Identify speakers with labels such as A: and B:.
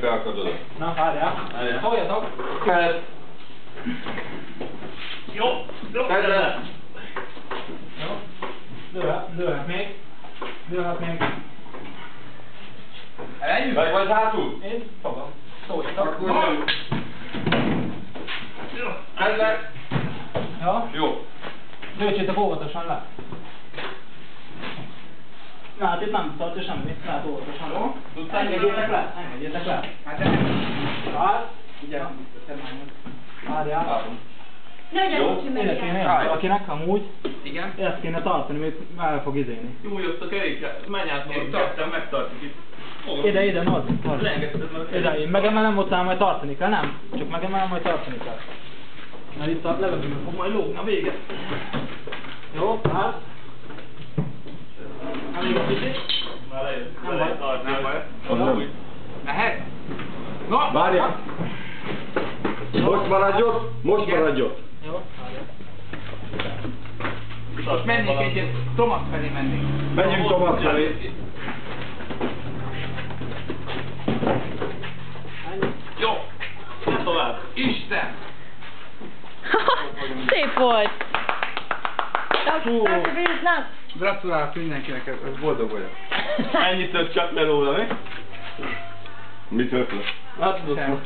A: Felakadod.
B: Na, várjál. Szóljatok.
A: Kellett.
B: Jó.
A: Tedd le.
B: Jó. Lőhet még. Lőhet még.
A: Eljön? Vagy hátul?
B: Én fogom. Szóljatok.
A: Tedd le.
B: Jó.
A: Jó.
B: Lőtsétek óvatosan le. Na, hát itt nem tartja semmit, lehet óvatosan.
A: Jó.
B: Engedjétek le, engedjétek le.
A: Hát
B: Várj. Ugye, várjál.
A: látom.
C: Nagyon kicsi
B: Ide kéne
C: meg.
B: jönni valakinek, amúgy.
A: Igen.
B: Ezt kéne tartani, mert el fog izélni.
D: Jó, hogy ott a kerékkel, menj át
A: Én
D: magad,
A: tartom.
D: megtartjuk itt.
B: Ide, Norbi, tartsd.
D: Leengedheted meg a kerékkel.
B: Ide, én megemelem, ott majd tartani kell, nem? Csak megemelem, majd tartani kell. Mert itt a levegőben fog majd lógni a vége. Jó, hát. Elég a kicsit.
D: Már lejött.
B: Nem baj.
A: Nem baj.
B: Az nem.
A: Mehet? Na!
E: Várjál! Most maradj ott, most maradj ott.
B: Jó, várjál.
A: Most mennék egyet, Tomasz felé mennék.
E: Megyünk Tomasz felé.
B: Ennyi.
A: Jó!
D: Ne tovább.
A: Isten!
C: Szép volt. Na.
A: Gratulálok mindenkinek, ez boldog vagyok.
D: Ennyit tört csak le róla, mi?
E: Mit ötlök?
D: Hát tudod.
A: Sem.